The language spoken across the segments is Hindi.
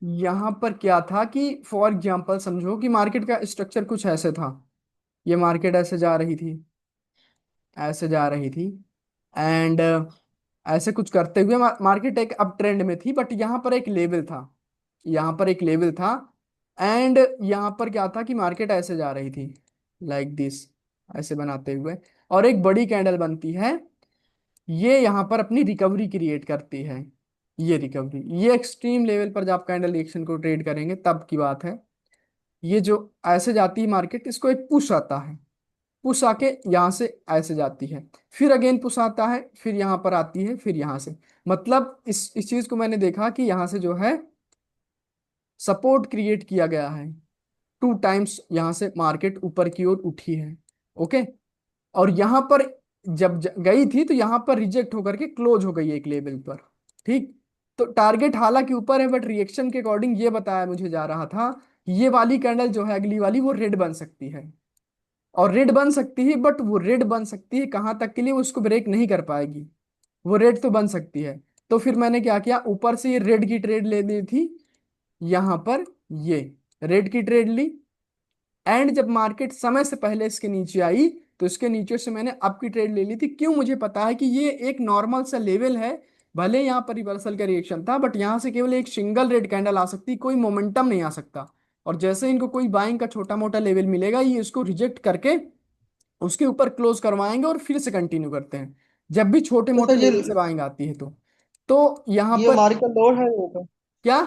यहाँ पर क्या था कि फॉर एग्जाम्पल समझो कि मार्केट का स्ट्रक्चर कुछ ऐसे था। ये मार्केट ऐसे जा रही थी, ऐसे जा रही थी, एंड ऐसे कुछ करते हुए मार्केट एक अप ट्रेंड में थी, बट यहाँ पर एक लेवल था, यहाँ पर एक लेवल था। एंड यहाँ पर क्या था कि मार्केट ऐसे जा रही थी, लाइक दिस, ऐसे बनाते हुए, और एक बड़ी कैंडल बनती है। ये यहाँ पर अपनी रिकवरी क्रिएट करती है। ये रिकवरी, ये एक्सट्रीम लेवल पर जब आप कैंडल रिएक्शन को ट्रेड करेंगे तब की बात है। ये जो ऐसे जाती है मार्केट, इसको एक पुश आता है, पुश आके यहाँ से ऐसे जाती है, फिर अगेन पुश आता है, फिर यहाँ पर आती है, फिर यहाँ से। मतलब इस चीज को मैंने देखा कि यहाँ से जो है सपोर्ट क्रिएट किया गया है, 2 टाइम्स यहाँ से मार्केट ऊपर की ओर उठी है। ओके। और यहाँ पर जब गई थी तो यहाँ पर रिजेक्ट होकर के क्लोज हो गई एक लेवल पर। ठीक। तो टारगेट हालांकि ऊपर है, बट रिएक्शन के अकॉर्डिंग ये बताया मुझे जा रहा था कि ये वाली कैंडल जो है अगली वाली वो रेड बन सकती है। और रेड बन सकती है, बट वो रेड बन सकती है कहाँ तक के लिए, वो उसको ब्रेक नहीं कर पाएगी। वो रेड तो बन सकती है। तो फिर मैंने क्या किया, ऊपर से ये रेड की ट्रेड ले ली थी, यहाँ पर ये रेड की ट्रेड ली। एंड जब मार्केट समय से पहले इसके नीचे आई तो इसके नीचे से मैंने अप की ट्रेड ले ली थी। क्यों? मुझे पता है कि ये एक नॉर्मल सा लेवल है, भले यहाँ पर रिवर्सल का रिएक्शन था, बट यहाँ से केवल एक सिंगल रेड कैंडल आ सकती, कोई मोमेंटम नहीं आ सकता। और जैसे इनको कोई बाइंग का छोटा मोटा लेवल मिलेगा, ये इसको रिजेक्ट करके उसके ऊपर क्लोज करवाएंगे और फिर से कंटिन्यू करते हैं, जब भी छोटे तो मोटे सर लेवल से बाइंग आती है तो यहाँ ये पर मार्केट लोड है वो तो। क्या।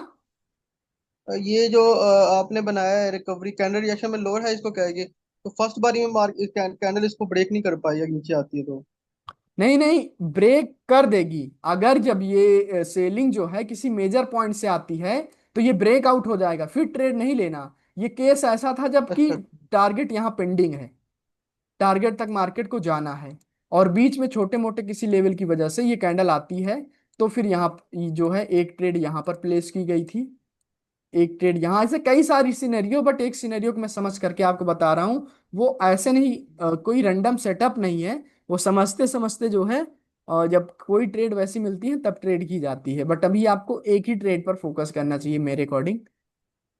ये जो आपने बनाया है रिकवरी कैंडल रिएक्शन में लोड है, इसको क्या है ये? तो फर्स्ट बार में मार्केट कैंडल इसको ब्रेक नहीं कर पाई, अगर नीचे आती है तो। नहीं नहीं, ब्रेक कर देगी। अगर जब ये सेलिंग जो है किसी मेजर पॉइंट से आती है तो ये ब्रेक आउट हो जाएगा, फिर ट्रेड नहीं लेना। ये केस ऐसा था जबकि अच्छा। टारगेट यहाँ पेंडिंग है, टारगेट तक मार्केट को जाना है, और बीच में छोटे मोटे किसी लेवल की वजह से ये कैंडल आती है। तो फिर यहाँ जो है एक ट्रेड यहाँ पर प्लेस की गई थी, एक ट्रेड यहाँ, ऐसे कई सारी सिनेरियो, बट एक सिनेरियो को मैं समझ करके आपको बता रहा हूँ। वो ऐसे नहीं, कोई रैंडम सेटअप नहीं है। वो समझते समझते जो है, और जब कोई ट्रेड वैसी मिलती है तब ट्रेड की जाती है, बट अभी आपको एक ही ट्रेड पर फोकस करना चाहिए मेरे अकॉर्डिंग।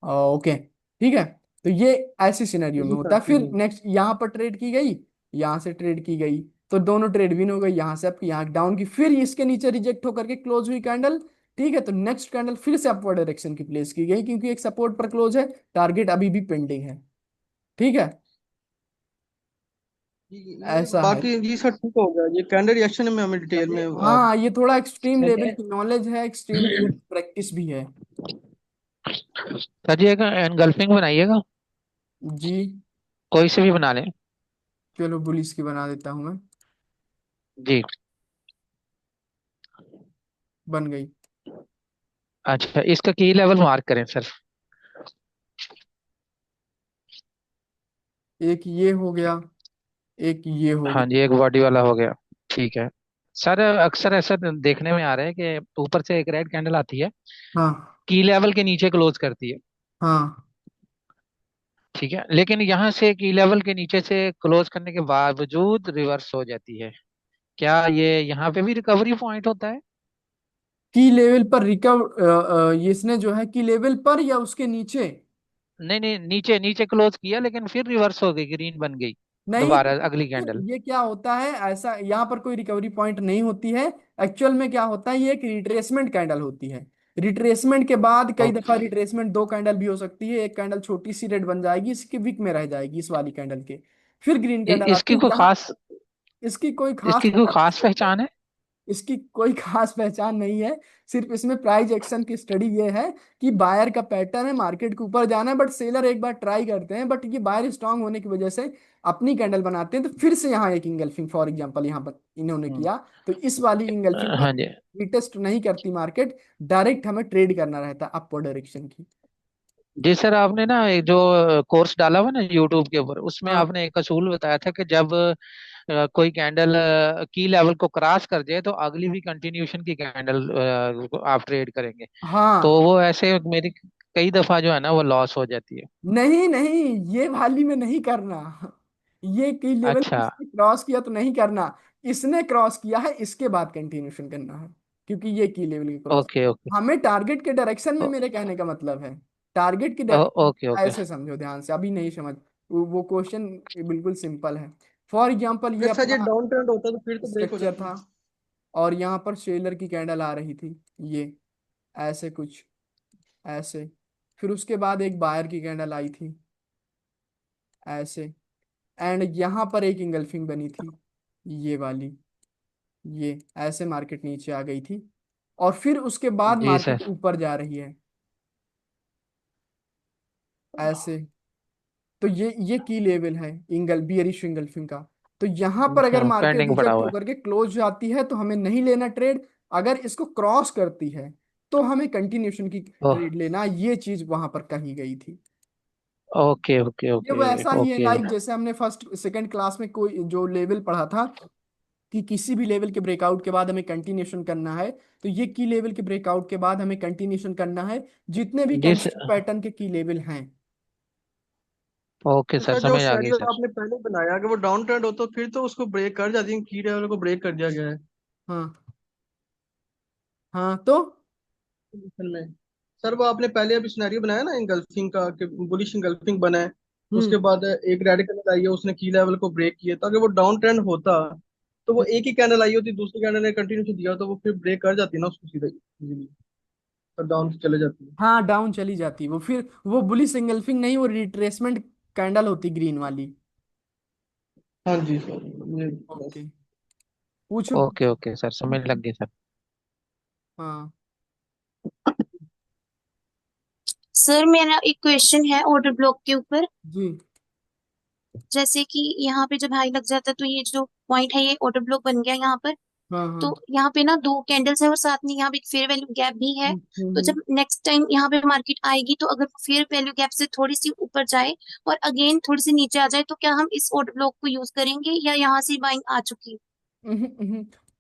ओके। ठीक है। तो ये ऐसी सिनेरियो में जी होता सर, है। फिर ठीक है। नेक्स्ट यहाँ पर ट्रेड की गई, यहाँ से ट्रेड की गई, तो दोनों ट्रेड विन हो गई, यहाँ से आपकी यहाँ डाउन की, फिर इसके नीचे रिजेक्ट होकर के क्लोज हुई कैंडल। ठीक है। तो नेक्स्ट कैंडल फिर से अपवर्ड डायरेक्शन की प्लेस की गई, क्योंकि एक सपोर्ट पर क्लोज है, टारगेट अभी भी पेंडिंग है। ठीक है। ये ऐसा है। बाकी जी सर ठीक हो गया, ये कैंडल रिएक्शन में हमें डिटेल में आप हाँ, ये थोड़ा एक्सट्रीम लेवल देंगे। की नॉलेज है, एक्सट्रीम लेवल की प्रैक्टिस भी है। सर जी एक एनगल्फिंग बनाइएगा, जी। कोई से भी बना लें। चलो बुलिस की बना देता हूँ मैं। जी। बन गई। अच्छा, इसका की लेवल मार्क करें सर। एक ये हो गया, एक ये हो हाँ गया। जी, एक बॉडी वाला हो गया। ठीक है सर, अक्सर ऐसा देखने में आ रहा है कि ऊपर से एक रेड कैंडल आती है, हाँ की लेवल के नीचे क्लोज करती है। हाँ। ठीक है, लेकिन यहाँ से की लेवल के नीचे से क्लोज करने के बावजूद रिवर्स हो जाती है। क्या ये यहाँ पे भी रिकवरी पॉइंट होता है? की लेवल पर इसने जो है की लेवल पर या उसके नीचे। नहीं नहीं, नीचे नीचे क्लोज किया लेकिन फिर रिवर्स हो गई, ग्रीन बन गई नहीं, दोबारा अगली कैंडल। ये क्या होता है, ऐसा यहाँ पर कोई रिकवरी पॉइंट नहीं होती है। एक्चुअल में क्या होता है, ये एक रिट्रेसमेंट कैंडल होती है। रिट्रेसमेंट के बाद कई दफा ओके। रिट्रेसमेंट दो कैंडल भी हो सकती है, एक कैंडल छोटी सी रेड बन जाएगी, इसके विक में रह जाएगी इस वाली कैंडल के, फिर ग्रीन कैंडल आती इसकी है कोई यहाँ। खास, इसकी कोई खास इसकी कोई खास पहचान है? इसकी कोई खास पहचान नहीं है। सिर्फ इसमें प्राइस एक्शन की स्टडी ये है कि बायर का पैटर्न है, मार्केट के ऊपर जाना है, बट सेलर एक बार ट्राई करते हैं, बट ये बायर स्ट्रांग होने की वजह से अपनी कैंडल बनाते हैं, तो फिर से यहाँ एक इंगल्फिंग फॉर एग्जांपल यहाँ पर इन्होंने हम्म। किया। तो इस वाली इंगल्फिंग में हाँ जी। रिटेस्ट नहीं करती मार्केट, डायरेक्ट हमें ट्रेड करना रहता है अपवर्ड डायरेक्शन की। जी सर, आपने ना एक जो कोर्स डाला हुआ ना यूट्यूब के ऊपर, उसमें हाँ आपने एक असूल बताया था कि जब कोई कैंडल की लेवल को क्रॉस कर जाए तो अगली भी कंटिन्यूशन की कैंडल आप ट्रेड करेंगे। तो हाँ। वो ऐसे मेरी कई दफा जो है ना वो लॉस हो जाती है। नहीं नहीं, ये वाली में नहीं करना। ये की लेवल अच्छा। इसने क्रॉस किया तो नहीं करना, इसने क्रॉस किया है इसके बाद कंटिन्यूशन करना है। क्योंकि ये की लेवल के क्रॉस। Okay okay. हमें टारगेट के डायरेक्शन में, ओ- मेरे कहने का मतलब है टारगेट की डायरेक्शन। Okay okay. ऐसे समझो ध्यान से, अभी नहीं समझ, वो क्वेश्चन बिल्कुल सिंपल है। फॉर एग्जाम्पल ये अगर सर ये अपना डाउन ट्रेंड होता तो फिर तो ब्रेक हो स्ट्रक्चर जाती। था, और यहाँ पर सेलर की कैंडल आ रही थी, ये ऐसे कुछ, ऐसे। फिर उसके बाद एक बायर की कैंडल आई थी, ऐसे। एंड यहाँ पर एक इंगल्फिंग बनी थी, ये वाली, ये ऐसे मार्केट नीचे आ गई थी, और फिर उसके बाद जी मार्केट सर। ऊपर जा रही है, ऐसे। तो ये की लेवल है बियरिश इंगल्फिंग का। तो यहाँ पर अगर अच्छा, मार्केट पेंडिंग पड़ा रिजेक्ट हुआ है। होकर के क्लोज जाती है तो हमें नहीं लेना ट्रेड। अगर इसको क्रॉस करती है तो हमें कंटिन्यूशन की ओह। ट्रेड लेना, ये चीज वहां पर कही गई थी। ओके ओके ये ओके वैसा ही है, ओके। लाइक जैसे हमने फर्स्ट सेकंड क्लास में कोई जो लेवल पढ़ा था, कि किसी भी लेवल के ब्रेकआउट के बाद हमें कंटिन्यूशन करना है, तो ये की लेवल के ब्रेकआउट के बाद हमें कंटिन्यूशन करना है, जितने भी जी कैंडलस्टिक सर। पैटर्न के की लेवल हैं। ओके तो सर, सर जो समझ आ गई सिनेरियो सर। आपने पहले बनाया, अगर वो डाउन ट्रेंड हो तो फिर तो उसको ब्रेक कर जाती है, की लेवल को ब्रेक कर दिया गया है हाँ हाँ, तो पोजीशन में। सर वो आपने पहले अभी सिनेरियो बनाया ना इंगल्फिंग का, कि बुलिश इंगल्फिंग बना है, हम्म उसके बाद एक रेड कैंडल आई है, उसने की लेवल को ब्रेक किया, तो अगर वो डाउन ट्रेंड होता तो वो एक ही कैंडल आई होती, दूसरी कैंडल ने कंटिन्यू दिया तो वो फिर ब्रेक कर जाती ना उसको सीधा इजीली, और डाउन चले जाती है। हाँ, डाउन चली जाती वो, फिर वो बुलिश इंगल्फिंग नहीं, वो रिट्रेसमेंट कैंडल होती ग्रीन वाली। हाँ जी सर, ये बस। ओके, पूछो। ओके ओके सर, समझ लग गई सर। हाँ सर मेरा एक क्वेश्चन है ऑर्डर ब्लॉक के ऊपर। जी। जैसे कि यहाँ पे जब हाई लग जाता है तो ये जो पॉइंट है ये ऑर्डर ब्लॉक बन गया यहाँ पर। हाँ तो हाँ। यहाँ पे ना दो कैंडल्स है और साथ में यहाँ पे एक फेयर वैल्यू गैप भी है। तो हम्म। जब नेक्स्ट टाइम यहाँ पे मार्केट आएगी तो अगर फेयर वैल्यू गैप से थोड़ी सी ऊपर जाए और अगेन थोड़ी सी नीचे आ जाए तो क्या हम इस ऑर्डर ब्लॉक को यूज करेंगे या यहाँ से बाइंग आ चुकी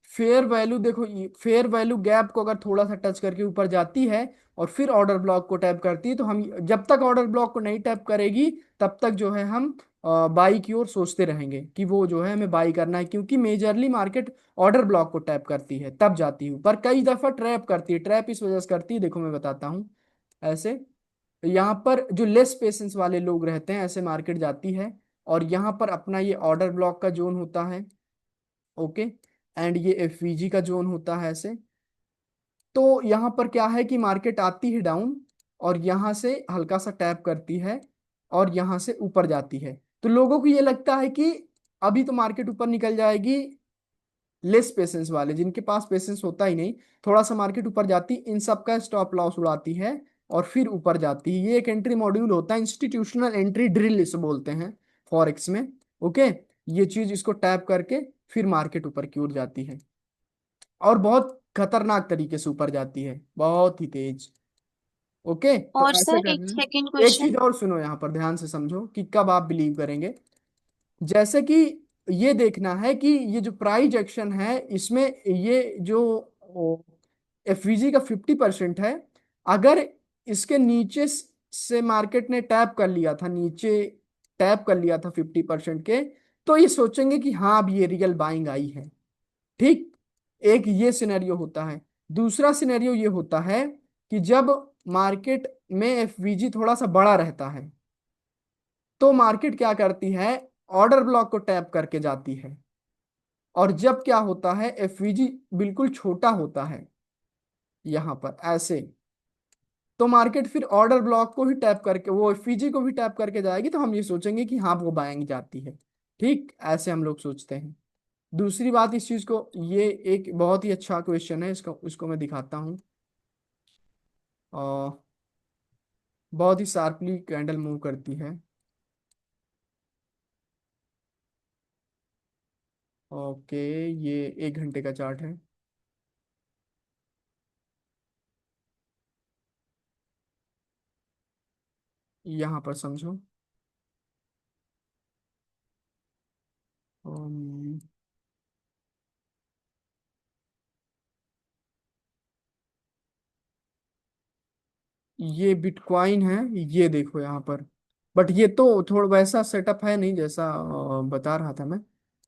फेयर वैल्यू देखो, फेयर वैल्यू गैप को अगर थोड़ा सा टच करके ऊपर जाती है और फिर ऑर्डर ब्लॉक को टैप करती है, तो हम जब तक ऑर्डर ब्लॉक को नहीं टैप करेगी तब तक जो है हम बाई की ओर सोचते रहेंगे कि वो जो है हमें बाई करना है, क्योंकि मेजरली मार्केट ऑर्डर ब्लॉक को टैप करती है तब जाती हूँ, पर कई दफा ट्रैप करती है। ट्रैप इस वजह से करती है, देखो मैं बताता हूँ। ऐसे यहाँ पर जो लेस पेशेंस वाले लोग रहते हैं, ऐसे मार्केट जाती है, और यहाँ पर अपना ये ऑर्डर ब्लॉक का जोन होता है, ओके, एंड ये एफवीजी का जोन होता है, ऐसे। तो यहाँ पर क्या है कि मार्केट आती है डाउन, और यहाँ से हल्का सा टैप करती है, और यहाँ से ऊपर जाती है। तो लोगों को ये लगता है कि अभी तो मार्केट ऊपर निकल जाएगी, लेस पेशेंस वाले जिनके पास पेशेंस होता ही नहीं, थोड़ा सा मार्केट ऊपर जाती, इन सब का स्टॉप लॉस उड़ाती है, और फिर ऊपर जाती है। ये एक एंट्री मॉड्यूल होता है, इंस्टीट्यूशनल एंट्री ड्रिल इसे बोलते हैं फॉरेक्स में, ओके। ये चीज इसको टैप करके फिर मार्केट ऊपर की ओर जाती है, और बहुत खतरनाक तरीके से ऊपर जाती है, बहुत ही तेज। ओके, तो और ऐसे सर एक करना सेकंड है। एक चीज क्वेश्चन। और सुनो, यहाँ पर ध्यान से समझो कि कब आप बिलीव करेंगे। जैसे कि ये देखना है कि ये जो प्राइस एक्शन है, इसमें ये जो एफवीजी का 50% है, अगर इसके नीचे से मार्केट ने टैप कर लिया था, नीचे टैप कर लिया था 50% के, तो ये सोचेंगे कि हाँ अब ये रियल बाइंग आई है, ठीक। एक ये सिनेरियो होता है। दूसरा सिनेरियो ये होता है कि जब मार्केट में एफवीजी थोड़ा सा बड़ा रहता है, तो मार्केट क्या करती है, ऑर्डर ब्लॉक को टैप करके जाती है। और जब क्या होता है, एफवीजी बिल्कुल छोटा होता है यहां पर, ऐसे, तो मार्केट फिर ऑर्डर ब्लॉक को ही टैप करके, वो एफवीजी को भी टैप करके जाएगी, तो हम ये सोचेंगे कि हाँ वो बाइंग जाती है, ठीक, ऐसे हम लोग सोचते हैं। दूसरी बात इस चीज को, ये एक बहुत ही अच्छा क्वेश्चन है, इसका उसको मैं दिखाता हूँ। और बहुत ही शार्पली कैंडल मूव करती है। ओके, ये 1 घंटे का चार्ट है, यहाँ पर समझो। अम, ये बिटकॉइन है, ये देखो यहाँ पर। बट ये तो थोड़ा वैसा सेटअप है नहीं जैसा बता रहा था मैं,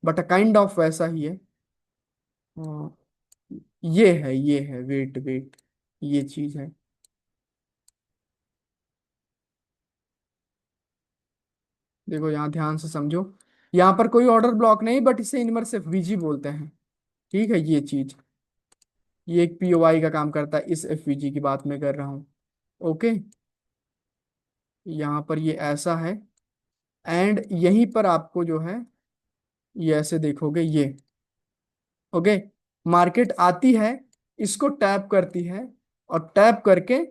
बट काइंड ऑफ वैसा ही है। ये है वेट वेट, ये चीज है। देखो यहाँ ध्यान से समझो, यहाँ पर कोई ऑर्डर ब्लॉक नहीं, बट इसे इनवर्स एफवीजी बोलते हैं। ठीक है, ये चीज, ये एक पीओआई का काम करता है, इस एफवीजी की बात मैं कर रहा हूँ। ओके, यहाँ पर ये ऐसा है, एंड यहीं पर आपको जो है, ये ऐसे देखोगे ये। ओके, मार्केट आती है, इसको टैप करती है, और टैप करके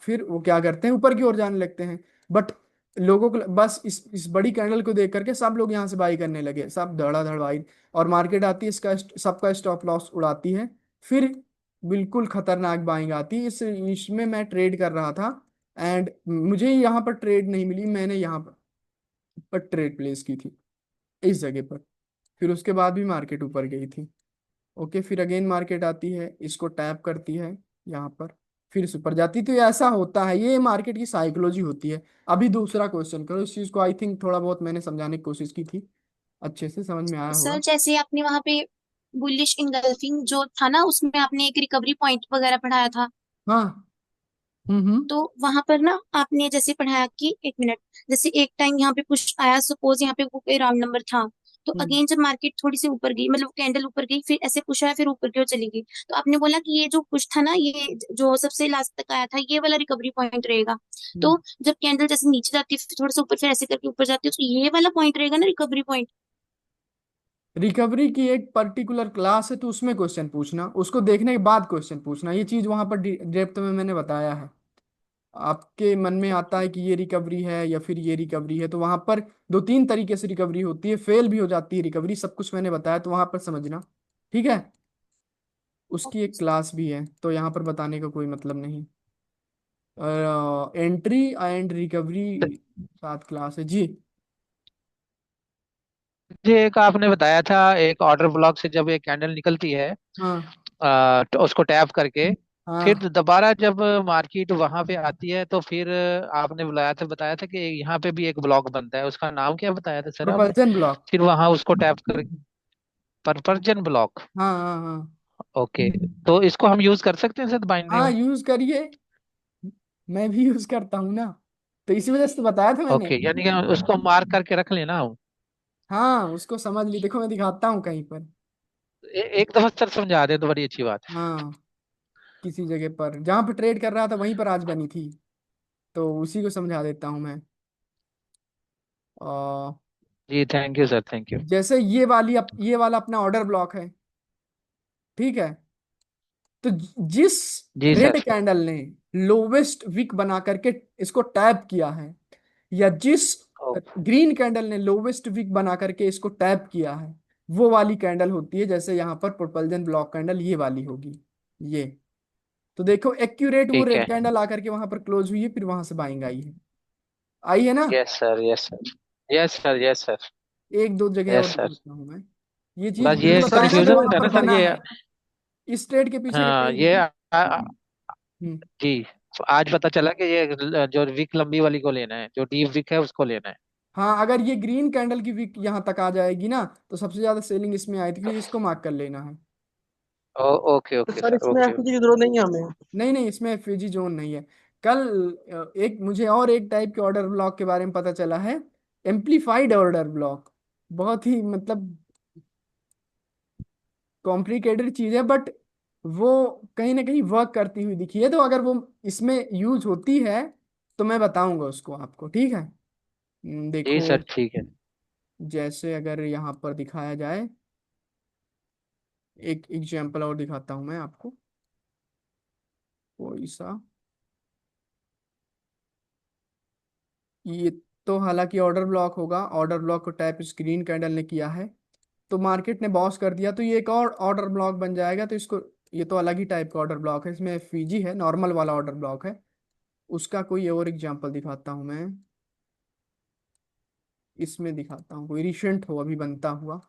फिर वो क्या करते हैं, ऊपर की ओर जाने लगते हैं। बट लोगों को बस इस बड़ी कैंडल को देख करके सब लोग यहाँ से बाई करने लगे, सब धड़ाधड़ बाई। और मार्केट आती है, इसका सबका स्टॉप लॉस उड़ाती है, फिर बिल्कुल खतरनाक बाइंग आती है। इसमें मैं ट्रेड कर रहा था, एंड मुझे यहाँ पर ट्रेड नहीं मिली, मैंने यहाँ पर ट्रेड प्लेस की थी इस जगह पर। फिर उसके बाद भी मार्केट ऊपर गई थी। ओके, फिर अगेन मार्केट आती है, इसको टैप करती है यहाँ पर, फिर से ऊपर जाती है। तो ये ऐसा होता है, ये मार्केट की साइकोलॉजी होती है। अभी दूसरा क्वेश्चन करो, इस चीज को आई थिंक थोड़ा बहुत मैंने समझाने की कोशिश की थी, अच्छे से समझ में आया सर होगा। जैसे आपने वहां पे बुलिश इंगल्फिंग जो था ना, उसमें आपने एक रिकवरी पॉइंट वगैरह पढ़ाया था। हाँ। हम्म। तो वहां पर ना आपने जैसे पढ़ाया कि एक मिनट, जैसे एक टाइम यहाँ पे पुश आया, सपोज यहाँ पे वो कोई राउंड नंबर था, तो हम्म। अगेन जब मार्केट थोड़ी सी ऊपर गई, मतलब कैंडल ऊपर गई, फिर ऐसे पुश आया, फिर ऊपर की ओर चली गई, तो आपने बोला कि ये जो पुश था ना, ये जो सबसे लास्ट तक आया था, ये वाला रिकवरी पॉइंट रहेगा। हम्म। तो जब कैंडल जैसे नीचे जाती है, फिर थोड़ा सा ऊपर, फिर ऐसे करके ऊपर जाती है, तो ये वाला पॉइंट रहेगा ना रिकवरी पॉइंट। रिकवरी की एक पर्टिकुलर क्लास है, तो उसमें क्वेश्चन पूछना, उसको देखने के बाद क्वेश्चन पूछना, ये चीज वहां पर डेप्थ में मैंने बताया है। आपके मन में आता है कि ये रिकवरी है या फिर ये रिकवरी है, तो वहां पर दो तीन तरीके से रिकवरी होती है, फेल भी हो जाती है रिकवरी, सब कुछ मैंने बताया, तो वहां पर समझना। ठीक है, उसकी एक क्लास भी है, तो यहाँ पर बताने का कोई मतलब नहीं। एंट्री एंड रिकवरी साथ क्लास है जी। ये एक आपने बताया था, एक ऑर्डर ब्लॉक से जब एक कैंडल निकलती है, हाँ। तो उसको टैप करके हाँ, फिर दोबारा जब मार्केट वहां पे आती है, तो फिर आपने बताया था कि यहाँ पे भी एक ब्लॉक बनता है, उसका नाम क्या बताया था सर आपने? Propulsion block. फिर वहां उसको टैप कर, परपर्जन ब्लॉक। हाँ हाँ हाँ। ओके, तो इसको हम यूज कर सकते हैं सर बाइंडिंग हाँ, में? यूज करिए, मैं भी यूज करता हूँ ना, तो इसी वजह से तो बताया था मैंने। ओके, यानी कि उसको मार्क करके रख लेना हम। हाँ, उसको समझ ली, देखो मैं दिखाता हूँ कहीं पर। एक दफा सर समझा दे तो बड़ी अच्छी बात है। हाँ, किसी जगह पर जहाँ पर ट्रेड कर रहा था वहीं पर आज बनी थी, तो उसी को समझा देता हूँ मैं। और जी thank you sir, thank you. जैसे ये वाला अपना ऑर्डर ब्लॉक है, ठीक है। तो जिस जी रेड सर। कैंडल ने लोवेस्ट विक बना करके इसको टैप किया है, या जिस ग्रीन कैंडल ने लोवेस्ट विक बना करके इसको टैप किया है, वो वाली कैंडल होती है, जैसे यहाँ पर प्रोपल्जन ब्लॉक कैंडल ये वाली होगी, ये। तो देखो एक्यूरेट वो ठीक रेड है। कैंडल आकर के वहां पर क्लोज हुई है, फिर वहां से बाइंग आई है, आई है ना। Yes sir, yes sir, yes sir, yes sir, एक दो जगह और यस सर। दिखाता हूँ मैं, ये चीज बस मैंने ये बताया ना जो कंफ्यूजन वहां था पर ना सर बना ये। है, इस ट्रेड के पीछे का हाँ यही ये है। हम्म। जी, आज पता चला कि ये जो विक लंबी वाली को लेना है, जो डीप विक है उसको लेना है। हाँ, अगर ये ग्रीन कैंडल की विक यहाँ तक आ जाएगी ना, तो सबसे ज्यादा सेलिंग इसमें आई थी, तो इसको मार्क कर लेना है। ओके तो ओके सर सर, इसमें ओके एफपीजी ओके। की जरूरत नहीं है हमें? नहीं नहीं, इसमें फ्यूजी जोन नहीं है। कल एक मुझे और एक टाइप के ऑर्डर ब्लॉक के बारे में पता चला है, एम्प्लीफाइड ऑर्डर ब्लॉक। बहुत ही मतलब कॉम्प्लिकेटेड चीज है, बट वो कहीं ना कहीं वर्क करती हुई दिखी है, तो अगर वो इसमें यूज होती है तो मैं बताऊंगा उसको आपको, ठीक है। जी देखो, सर ठीक है। जैसे अगर यहाँ पर दिखाया जाए, एक एग्जाम्पल और दिखाता हूँ मैं आपको, कोई सा। ये तो हालांकि ऑर्डर ब्लॉक होगा, ऑर्डर ब्लॉक को टैप स्क्रीन कैंडल ने किया है, तो मार्केट ने बॉस कर दिया, तो ये एक और ऑर्डर ब्लॉक बन जाएगा, तो इसको, ये तो अलग ही टाइप का ऑर्डर ब्लॉक है, इसमें फीजी है, नॉर्मल वाला ऑर्डर ब्लॉक है। उसका कोई और एग्जांपल दिखाता हूँ मैं, इसमें दिखाता हूँ कोई रिसेंट हो अभी बनता हुआ।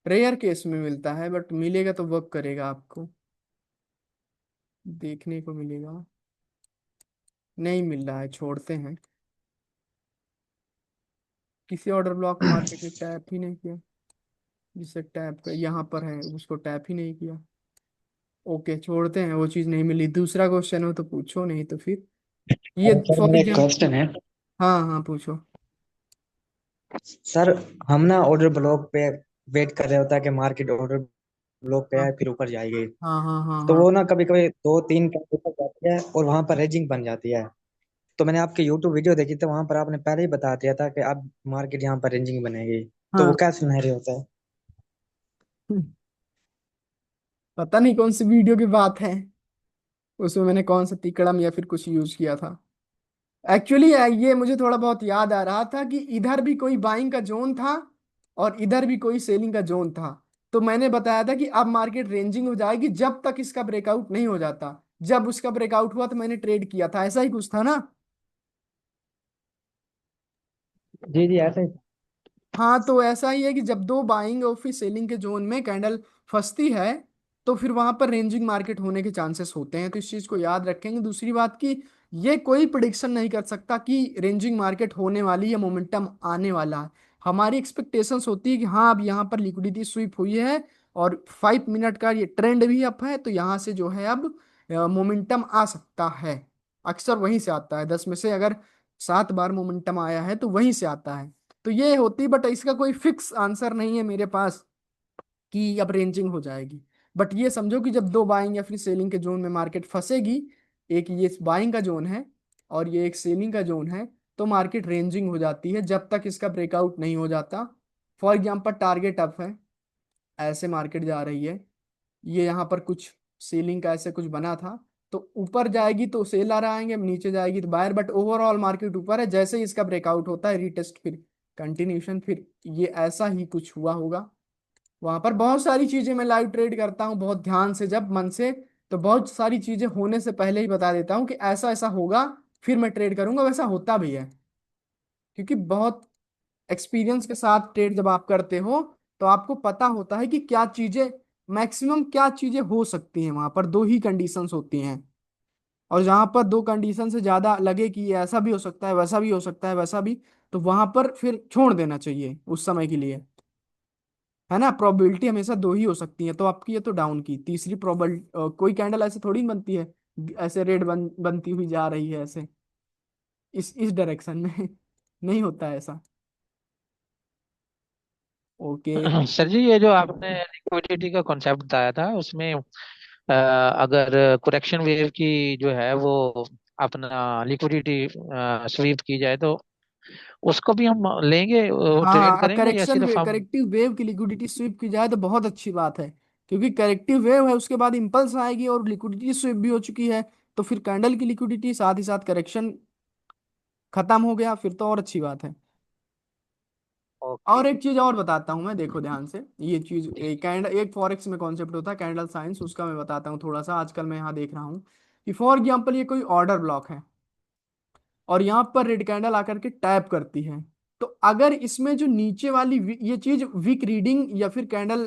रेयर केस में मिलता है, बट मिलेगा तो वर्क करेगा, आपको देखने को मिलेगा। नहीं मिल रहा है, छोड़ते हैं। किसी ऑर्डर ब्लॉक को मार्केट ने टैप ही नहीं किया। जिसे टैप यहाँ पर है उसको टैप ही नहीं किया। ओके छोड़ते हैं, वो चीज़ नहीं मिली। दूसरा क्वेश्चन हो तो पूछो, नहीं तो फिर ये सर फॉर मेरा एक एग्जाम्पल। क्वेश्चन है। हाँ हाँ पूछो। सर हम ना ऑर्डर ब्लॉक पे वेट कर रहे होता है कि मार्केट ऑर्डर ब्लॉक पे हाँ आए फिर ऊपर जाएगी। हाँ हाँ हाँ तो हाँ। वो ना कभी कभी 2-3 कैंडल ऊपर जाती है और वहां पर रेजिंग बन जाती है। तो मैंने आपके यूट्यूब वीडियो देखी थी, वहां पर आपने पहले ही बता दिया था कि अब मार्केट यहाँ पर रेंजिंग बनेगी। तो वो हाँ क्या सिनेरियो होता है? पता नहीं कौन सी वीडियो की बात है, उसमें मैंने कौन सा तिकड़म या फिर कुछ यूज किया था। एक्चुअली ये मुझे थोड़ा बहुत याद आ रहा था कि इधर भी कोई बाइंग का जोन था और इधर भी कोई सेलिंग का जोन था। तो मैंने बताया था कि अब मार्केट रेंजिंग हो जाएगी जब तक इसका ब्रेकआउट नहीं हो जाता। जब उसका ब्रेकआउट हुआ तो मैंने ट्रेड किया था, ऐसा ही कुछ था ना। जी जी ऐसे ही। हाँ तो ऐसा ही है कि जब दो बाइंग और फिर सेलिंग के जोन में कैंडल फंसती है तो फिर वहां पर रेंजिंग मार्केट होने के चांसेस होते हैं। तो इस चीज को याद रखेंगे। दूसरी बात की ये कोई प्रिडिक्शन नहीं कर सकता कि रेंजिंग मार्केट होने वाली या मोमेंटम आने वाला है। हमारी एक्सपेक्टेशंस होती है कि हाँ अब यहाँ पर लिक्विडिटी स्वीप हुई है और 5 मिनट का ये ट्रेंड भी अप है, तो यहाँ से जो है अब मोमेंटम आ सकता है। अक्सर वहीं से आता है, 10 में से अगर 7 बार मोमेंटम आया है तो वहीं से आता है। तो ये होती, बट इसका कोई फिक्स आंसर नहीं है मेरे पास कि अब रेंजिंग हो जाएगी। बट ये समझो कि जब दो बाइंग या फिर सेलिंग के जोन में मार्केट फंसेगी, एक ये बाइंग का जोन है और ये एक सेलिंग का जोन है, तो मार्केट रेंजिंग हो जाती है जब तक इसका ब्रेकआउट नहीं हो जाता। फॉर एग्जाम्पल टारगेट अप है, ऐसे मार्केट जा रही है, ये यहाँ पर कुछ सेलिंग का ऐसे कुछ बना था, तो ऊपर जाएगी तो सेलर आएंगे, नीचे जाएगी तो बायर, बट ओवरऑल मार्केट ऊपर है। जैसे ही इसका ब्रेकआउट होता है रीटेस्ट फिर कंटिन्यूशन, फिर ये ऐसा ही कुछ हुआ होगा। वहां पर बहुत सारी चीजें मैं लाइव ट्रेड करता हूँ बहुत ध्यान से, जब मन से, तो बहुत सारी चीजें होने से पहले ही बता देता हूँ कि ऐसा ऐसा होगा, फिर मैं ट्रेड करूंगा, वैसा होता भी है। क्योंकि बहुत एक्सपीरियंस के साथ ट्रेड जब आप करते हो तो आपको पता होता है कि क्या चीजें, मैक्सिमम क्या चीजें हो सकती हैं। वहां पर दो ही कंडीशंस होती हैं, और जहां पर दो कंडीशन से ज्यादा लगे कि ये ऐसा भी हो सकता है, वैसा भी हो सकता है, वैसा भी, तो वहां पर फिर छोड़ देना चाहिए उस समय के लिए। है ना, प्रोबेबिलिटी हमेशा दो ही हो सकती है। तो आपकी ये तो डाउन की तीसरी प्रोबेबिलिटी, कोई कैंडल ऐसे थोड़ी बनती है ऐसे रेड बनती हुई जा रही है ऐसे इस डायरेक्शन में नहीं होता है ऐसा। ओके। सर जी, ये जो आपने लिक्विडिटी का कॉन्सेप्ट बताया था उसमें अगर करेक्शन वेव की जो है वो अपना लिक्विडिटी स्वीप की जाए तो उसको भी हम लेंगे, ट्रेड हाँ करेंगे या करेक्शन सिर्फ वेव, हम? करेक्टिव वेव की लिक्विडिटी स्वीप की जाए तो बहुत अच्छी बात है। क्योंकि करेक्टिव वेव है, उसके बाद इंपल्स आएगी और लिक्विडिटी स्वीप भी हो चुकी है, तो फिर कैंडल की लिक्विडिटी साथ ही साथ करेक्शन खत्म हो गया, फिर तो और अच्छी बात है। ओके। और एक चीज और बताता हूँ मैं, देखो ध्यान से। ये चीज एक कैंडल, एक फॉरेक्स में कॉन्सेप्ट होता है कैंडल साइंस, उसका मैं बताता हूँ थोड़ा सा। आजकल मैं यहाँ देख रहा हूँ कि फॉर एग्जाम्पल ये कोई ऑर्डर ब्लॉक है और यहाँ पर रेड कैंडल आकर के टैप करती है। तो अगर इसमें जो नीचे वाली ये चीज वीक रीडिंग या फिर कैंडल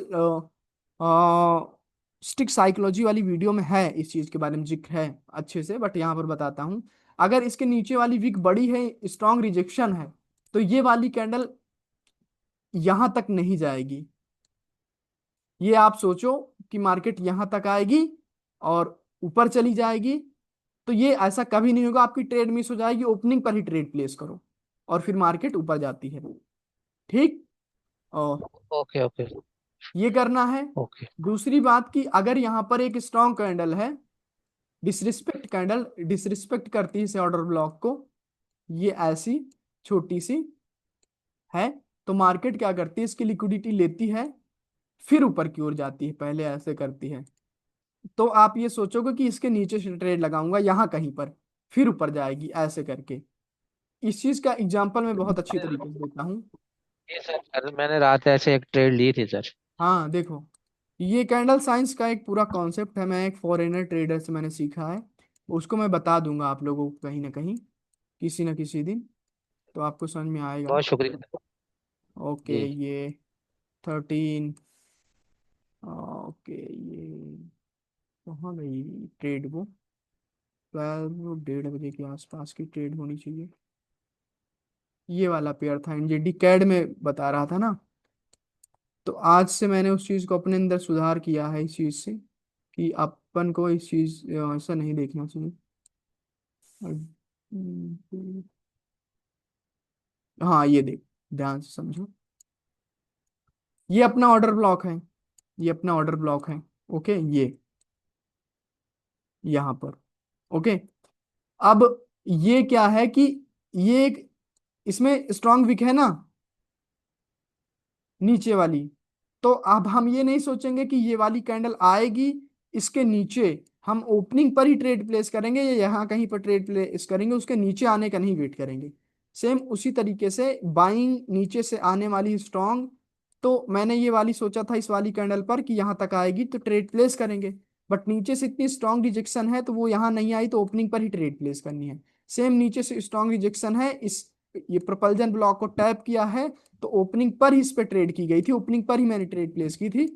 स्टिक साइकोलॉजी वाली वीडियो में है, इस चीज के बारे में जिक्र है अच्छे से, बट यहाँ पर बताता हूँ। अगर इसके नीचे वाली वीक बड़ी है, स्ट्रॉन्ग रिजेक्शन है, तो ये वाली कैंडल यहां तक नहीं जाएगी। ये आप सोचो कि मार्केट यहां तक आएगी और ऊपर चली जाएगी, तो ये ऐसा कभी नहीं होगा। आपकी ट्रेड मिस हो जाएगी, ओपनिंग पर ही ट्रेड प्लेस करो और फिर मार्केट ऊपर जाती है। ठीक। और ओके ओके ये करना है। ओके। दूसरी बात की अगर यहाँ पर एक स्ट्रॉन्ग कैंडल है, डिसरिस्पेक्ट कैंडल डिसरिस्पेक्ट करती है इस ऑर्डर ब्लॉक को, ये ऐसी छोटी सी है, तो मार्केट क्या करती है, इसकी लिक्विडिटी लेती है, फिर ऊपर की ओर जाती है, पहले ऐसे करती है। तो आप ये सोचोगे कि इसके नीचे से ट्रेड लगाऊंगा यहाँ कहीं पर, फिर ऊपर जाएगी ऐसे करके। इस चीज का एग्जांपल मैं बहुत अच्छी तरीके से देता हूँ। ये सर कल मैंने रात ऐसे एक ट्रेड ली थी सर। हाँ देखो, ये कैंडल साइंस का एक पूरा कॉन्सेप्ट है, मैं एक फॉरेनर ट्रेडर से मैंने सीखा है। उसको मैं बता दूंगा आप लोगों को कहीं ना कहीं, किसी ना किसी दिन, तो आपको समझ में आएगा। बहुत शुक्रिया। ओके जी। ये 13, ओके ये कहाँ गई ट्रेड वो, 12, 1:30 बजे के आसपास की ट्रेड होनी चाहिए। ये वाला पेयर था, एनजेडी कैड में बता रहा था ना। तो आज से मैंने उस चीज को अपने अंदर सुधार किया है इस चीज से, कि अपन को इस चीज ऐसा नहीं देखना चाहिए। हाँ ये देख, ध्यान से समझो, ये अपना ऑर्डर ब्लॉक है, ये अपना ऑर्डर ब्लॉक है। ओके, ये यहाँ पर। ओके, अब ये क्या है कि ये एक, इसमें स्ट्रांग विक है ना नीचे वाली। तो अब हम ये नहीं सोचेंगे कि ये वाली कैंडल आएगी इसके नीचे, हम ओपनिंग पर ही ट्रेड प्लेस करेंगे या यहाँ कहीं पर ट्रेड प्लेस करेंगे, उसके नीचे आने का नहीं वेट करेंगे। सेम उसी तरीके से बाइंग नीचे से आने वाली स्ट्रांग, तो मैंने ये वाली सोचा था इस वाली कैंडल पर कि यहाँ तक आएगी तो ट्रेड प्लेस करेंगे, बट नीचे से इतनी स्ट्रांग रिजेक्शन है तो वो यहाँ नहीं आई, तो ओपनिंग पर ही ट्रेड प्लेस करनी है। सेम नीचे से स्ट्रांग रिजेक्शन है, इस ये प्रोपल्जन ब्लॉक को टैप किया है, तो ओपनिंग पर ही इस पे ट्रेड की गई थी, ओपनिंग पर ही मैंने ट्रेड प्लेस की थी।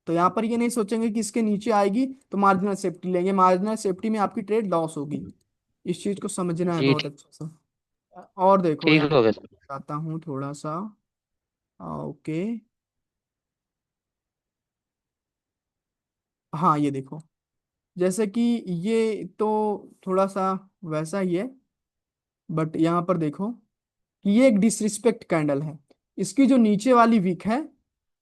तो यहाँ पर ये नहीं सोचेंगे कि इसके नीचे आएगी तो मार्जिनल सेफ्टी लेंगे, मार्जिनल सेफ्टी में आपकी ट्रेड लॉस होगी। इस चीज को समझना है जी बहुत अच्छा सा। और देखो ठीक यहाँ हो गया सर। बताता हूँ थोड़ा सा। ओके, हाँ ये देखो, जैसे कि ये तो थोड़ा सा वैसा ही है, बट यहाँ पर देखो कि ये एक डिसरिस्पेक्ट कैंडल है। इसकी जो नीचे वाली विक है,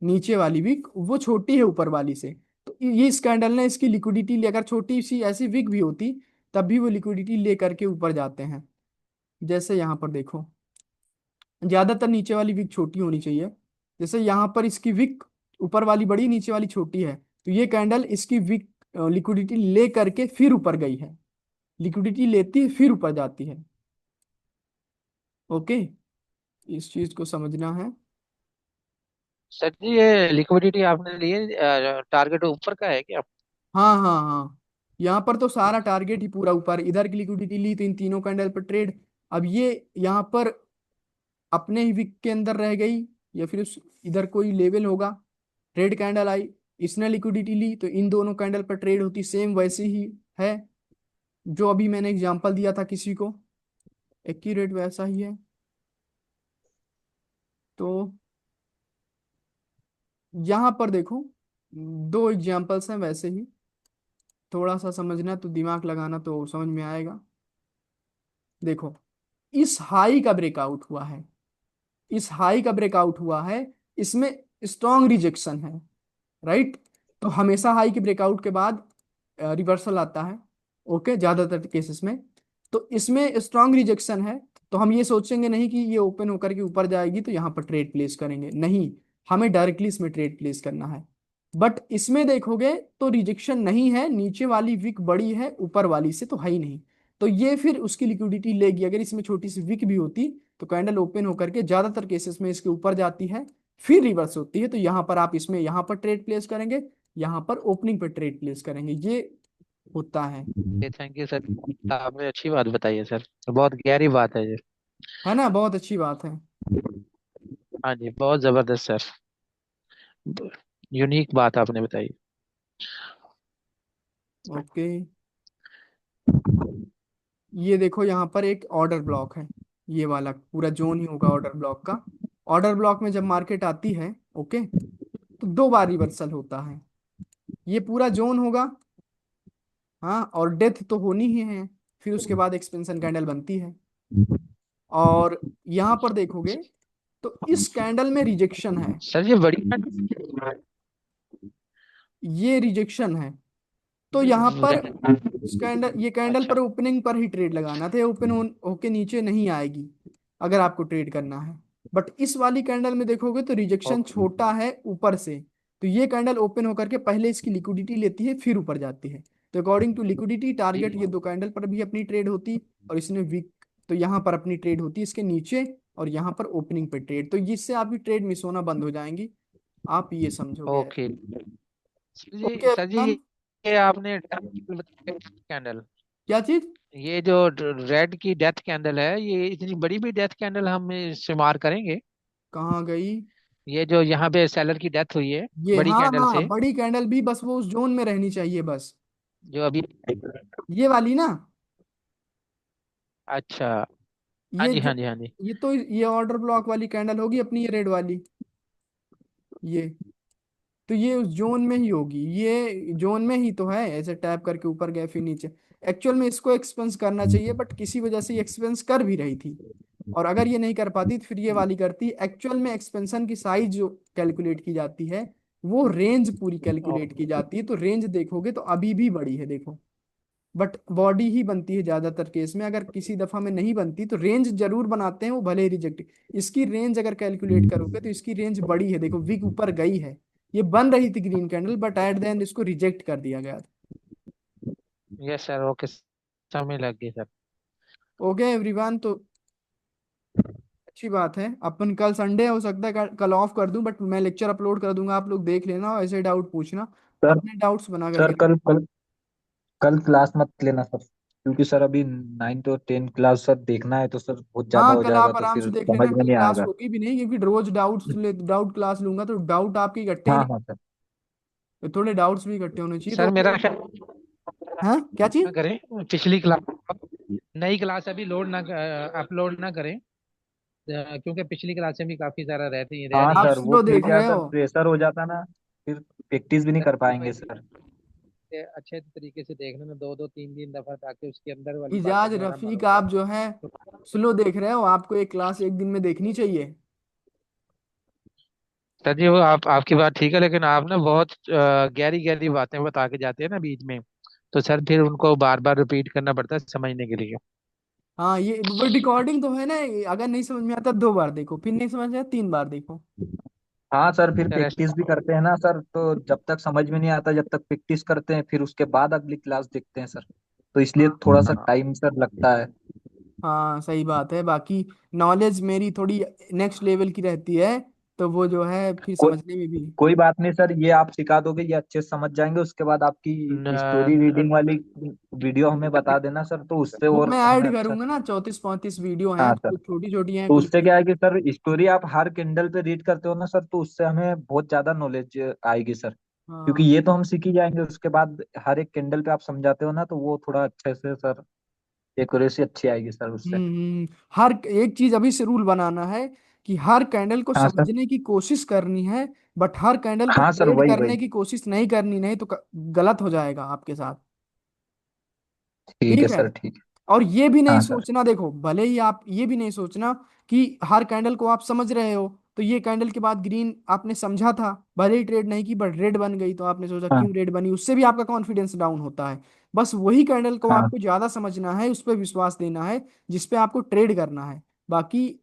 नीचे वाली विक वो छोटी है ऊपर वाली से, तो ये इस कैंडल ने इसकी लिक्विडिटी ले, अगर छोटी सी ऐसी विक भी होती तब भी वो लिक्विडिटी ले करके ऊपर जाते हैं। जैसे यहाँ पर देखो, ज्यादातर नीचे वाली विक छोटी होनी चाहिए। जैसे यहाँ पर इसकी विक ऊपर वाली बड़ी, नीचे वाली छोटी है, तो ये कैंडल इसकी विक लिक्विडिटी ले करके फिर ऊपर गई है, लिक्विडिटी लेती है फिर ऊपर जाती है। ओके, इस चीज को समझना है। सर जी ये लिक्विडिटी आपने लिए टारगेट ऊपर का है क्या? हाँ हाँ हाँ, यहाँ पर तो सारा टारगेट ही पूरा ऊपर, इधर की लिक्विडिटी ली तो इन तीनों कैंडल पर ट्रेड। अब ये यहाँ पर अपने ही विक के अंदर रह गई, या फिर उस इधर कोई लेवल होगा, रेड कैंडल आई, इसने लिक्विडिटी ली तो इन दोनों कैंडल पर ट्रेड होती, सेम वैसे ही है जो अभी मैंने एग्जांपल दिया था किसी को, एक्यूरेट वैसा ही है। तो यहाँ पर देखो, दो एग्जांपल्स हैं वैसे ही, थोड़ा सा समझना तो दिमाग लगाना तो समझ में आएगा। देखो, इस हाई का ब्रेकआउट हुआ है, इस हाई का ब्रेकआउट हुआ है, इसमें स्ट्रॉन्ग रिजेक्शन है, राइट। तो हमेशा हाई के ब्रेकआउट के बाद रिवर्सल आता है, ओके, ज्यादातर केसेस में। तो इसमें स्ट्रॉन्ग रिजेक्शन है, तो हम ये सोचेंगे नहीं कि ये ओपन होकर के ऊपर जाएगी तो यहाँ पर ट्रेड प्लेस करेंगे, नहीं, हमें डायरेक्टली इसमें ट्रेड प्लेस करना है। बट इसमें देखोगे तो रिजेक्शन नहीं है, नीचे वाली विक बड़ी है, ऊपर वाली से तो है ही नहीं, तो ये फिर उसकी लिक्विडिटी लेगी। अगर इसमें छोटी सी विक भी होती तो कैंडल ओपन होकर के ज्यादातर केसेस में इसके ऊपर जाती है, फिर रिवर्स होती है, तो यहाँ पर आप इसमें यहाँ पर ट्रेड प्लेस करेंगे, यहाँ पर ओपनिंग पर ट्रेड प्लेस करेंगे, ये होता थैंक यू सर, आपने अच्छी बात बताई है सर, बहुत गहरी बात है ये। है ना, बहुत अच्छी बात है। हाँ जी बहुत जबरदस्त सर, यूनिक बात आपने बताई। ओके, ये देखो यहाँ पर एक ऑर्डर ब्लॉक है, ये वाला पूरा जोन ही होगा ऑर्डर ब्लॉक का। ऑर्डर ब्लॉक में जब मार्केट आती है, ओके, तो दो बार रिवर्सल होता है, ये पूरा जोन होगा, हाँ, और डेथ तो होनी ही है, फिर उसके बाद एक्सपेंशन कैंडल बनती है। और यहाँ पर देखोगे तो इस कैंडल में रिजेक्शन है, सर ये बड़ी ये रिजेक्शन है, तो यहाँ पर इस कैंडल, ये कैंडल अच्छा पर ओपनिंग पर ही ट्रेड लगाना था, ओपन होके नीचे नहीं आएगी अगर आपको ट्रेड करना है। बट इस वाली कैंडल में देखोगे तो रिजेक्शन ओके छोटा है ऊपर से, तो ये कैंडल ओपन होकर के पहले इसकी लिक्विडिटी लेती है फिर ऊपर जाती है। तो अकॉर्डिंग टू लिक्विडिटी जी टारगेट ये दो कैंडल पर भी अपनी ट्रेड होती, और इसने वीक, तो यहाँ पर अपनी ट्रेड होती इसके नीचे, और यहाँ पर ओपनिंग पे ट्रेड, तो जिससे आपकी ट्रेड मिस होना बंद हो जाएंगी, आप ये समझोगे। ओके ओके सर जी एवरीवन, ये आपने डेथ कैंडल, क्या चीज, ये जो रेड की डेथ कैंडल है, ये इतनी बड़ी भी डेथ कैंडल हम शुमार करेंगे? कहाँ गई, ये जो यहाँ पे सेलर की डेथ हुई है ये बड़ी हाँ कैंडल हाँ, से, बड़ी कैंडल भी बस वो उस जोन में रहनी चाहिए बस, जो अभी, ये वाली ना। अच्छा हाँ ये जी, हाँ जो जी, हाँ जी। ये ऑर्डर ब्लॉक वाली कैंडल होगी अपनी, ये रेड वाली, ये तो ये उस जोन में ही होगी, ये जोन में ही तो है, ऐसे टैप करके ऊपर गए फिर नीचे। एक्चुअल में इसको एक्सपेंस करना चाहिए, बट किसी वजह से ये एक्सपेंस कर भी रही थी, और अगर ये नहीं कर पाती तो फिर ये वाली करती। एक्चुअल में एक्सपेंशन की साइज जो कैलकुलेट की जाती है, वो रेंज पूरी कैलकुलेट की जाती है, तो रेंज देखोगे तो अभी भी बड़ी है देखो। बट बॉडी ही बनती है ज्यादातर केस में, अगर किसी दफा में नहीं बनती तो रेंज जरूर बनाते हैं वो, भले ही रिजेक्ट। इसकी रेंज अगर कैलकुलेट करोगे तो इसकी रेंज बड़ी है देखो, विक ऊपर गई है, ये बन रही थी green candle, but at the end इसको रिजेक्ट कर दिया गया था। यस सर, ओके, समय लग गई सर। ओके एवरीवन, तो अच्छी बात है। अपन कल संडे हो सकता है कल ऑफ कर दूं, बट मैं लेक्चर अपलोड कर दूंगा, आप लोग देख लेना और ऐसे डाउट पूछना, सर अपने डाउट्स बना सर करके कल रखना। कल कल क्लास मत लेना सर, क्योंकि सर अभी 9 और 10 क्लास सर देखना है, तो सर बहुत ज्यादा हाँ हो कल जाएगा, आप तो आराम से फिर देख समझ लेना, में कल नहीं क्लास आएगा। होगी भी नहीं, क्योंकि रोज डाउट क्लास लूंगा तो डाउट आपके इकट्ठे ही हाँ नहीं, हाँ सर। तो थोड़े डाउट्स भी इकट्ठे होने चाहिए, तो सर ओके। मेरा ख्याल हाँ क्या ना चीज? करें, पिछली क्लास, नई क्लास अभी लोड ना, अपलोड ना करें, क्योंकि पिछली क्लासें भी काफी सारा रहती रह हाँ रही आप हैं। सर, वो स्लो फिर देख क्या रहे सर हो। प्रेशर हो जाता ना, फिर प्रैक्टिस भी नहीं सर कर वही पाएंगे वही सर। अच्छे तरीके से देख लेना, दो दो तीन तीन दफा, ताकि उसके अंदर वाली बातों इजाज में हमारा रफीक, भरोसा आप जो है स्लो देख रहे हो, आपको एक क्लास एक दिन में देखनी चाहिए। सर जी, वो आपकी बात ठीक है, लेकिन आप ना बहुत गहरी गहरी बातें बता के जाते हैं ना बीच में, तो सर फिर उनको बार बार रिपीट करना पड़ता है समझने के लिए। हाँ ये वो रिकॉर्डिंग तो है ना, अगर नहीं समझ में आता 2 बार देखो, फिर नहीं समझ में आता 3 बार देखो। हाँ सर, फिर सर ऐसा, प्रैक्टिस भी करते हैं ना सर, तो जब तक समझ में नहीं आता, जब तक प्रैक्टिस करते हैं, फिर उसके बाद अगली क्लास देखते हैं सर, तो इसलिए हाँ थोड़ा सा हाँ, टाइम सर लगता है। हाँ सही बात है, बाकी नॉलेज मेरी थोड़ी नेक्स्ट लेवल की रहती है, तो वो जो है फिर कोई समझने में भी। कोई बात नहीं सर, ये आप सिखा दोगे, ये अच्छे से समझ जाएंगे, उसके बाद आपकी स्टोरी न, रीडिंग वाली वीडियो हमें बता देना सर, तो उससे वो और मैं हमें ऐड अच्छा। करूंगा ना, 34-35 वीडियो हैं, हाँ तो सर, कुछ छोटी छोटी हैं तो कुछ उससे बड़ी। क्या है कि सर स्टोरी आप हर किंडल पे रीड करते हो ना सर, तो उससे हमें बहुत ज्यादा नॉलेज आएगी सर, क्योंकि हाँ। ये तो हम सीख ही जाएंगे, उसके बाद हर एक किंडल पे आप समझाते हो ना, तो वो थोड़ा अच्छे से सर एक्यूरेसी अच्छी आएगी सर उससे। हर एक चीज अभी से रूल बनाना है कि हर कैंडल को हाँ सर। समझने की कोशिश करनी है, बट हर कैंडल को हाँ सर, ट्रेड वही करने वही। की कोशिश नहीं करनी, नहीं तो गलत हो जाएगा आपके साथ। ठीक है ठीक है। सर, ठीक है। और ये भी नहीं हाँ सर। सोचना, देखो भले ही आप ये भी नहीं सोचना कि हर कैंडल को आप समझ रहे हो, तो ये कैंडल के बाद ग्रीन आपने समझा था, भले ही ट्रेड नहीं की बट रेड बन गई, तो आपने सोचा हाँ क्यों रेड बनी, उससे भी आपका कॉन्फिडेंस डाउन होता है। बस वही कैंडल को हाँ। आपको ज्यादा समझना है, उस पर विश्वास देना है, जिस पे आपको ट्रेड करना है। बाकी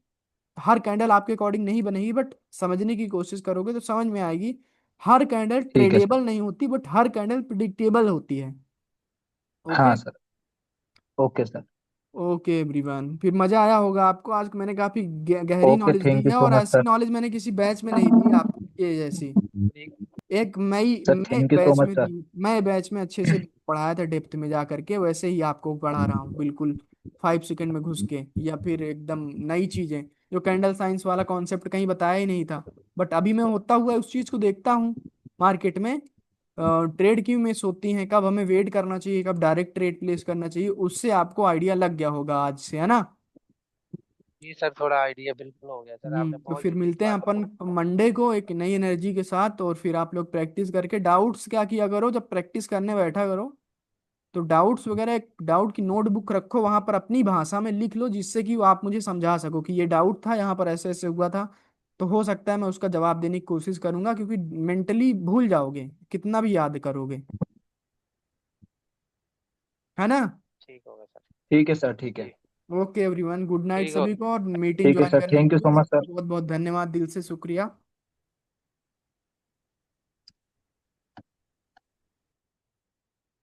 हर कैंडल आपके अकॉर्डिंग नहीं बनेगी, बट समझने की कोशिश करोगे तो समझ में आएगी। हर कैंडल ठीक है सर। ट्रेडेबल नहीं होती, बट हर कैंडल प्रिडिक्टेबल होती है। ओके। हाँ sir. Okay sir. Okay everyone, फिर मजा आया होगा आपको, आज मैंने काफी गहरी okay, knowledge the thank you है, सो और मच ऐसी सर। नॉलेज मैंने किसी बैच में नहीं दी आपके जैसी। ठीक। एक मई सर मैं thank you so batch much में सर। दी, मैं बैच में अच्छे से पढ़ाया था डेप्थ में जा करके, वैसे ही आपको पढ़ा रहा हूँ बिल्कुल, 5 सेकंड में घुस के, या फिर एकदम नई चीजें, जो कैंडल साइंस वाला कॉन्सेप्ट कहीं बताया ही नहीं था। बट अभी मैं होता हुआ उस चीज को देखता हूँ मार्केट में, ट्रेड क्यों मिस होती हैं, कब हमें वेट करना चाहिए, कब डायरेक्ट ट्रेड प्लेस करना चाहिए, उससे आपको आइडिया लग गया होगा आज से, है ना। जी सर, थोड़ा आइडिया बिल्कुल हो गया सर, आपने तो बहुत फिर यूनिक मिलते हैं बात अपन बताई। मंडे को एक नई एनर्जी के साथ, और फिर आप लोग प्रैक्टिस करके डाउट्स क्या किया करो, जब प्रैक्टिस करने बैठा करो तो डाउट्स वगैरह एक डाउट की नोटबुक रखो, वहां पर अपनी भाषा में लिख लो, जिससे कि वो आप मुझे समझा सको कि ये डाउट था, यहाँ पर ऐसे ऐसे हुआ था, तो हो सकता है मैं उसका जवाब देने की कोशिश करूंगा, क्योंकि मेंटली भूल जाओगे कितना भी याद करोगे, है ना। ठीक होगा सर। ठीक है सर, ठीक है। ठीक। ओके एवरीवन, गुड नाइट ठीक हो। सभी को, और मीटिंग ठीक है ज्वाइन सर, करने थैंक के यू लिए सो मच सर। बहुत बहुत धन्यवाद, दिल से शुक्रिया।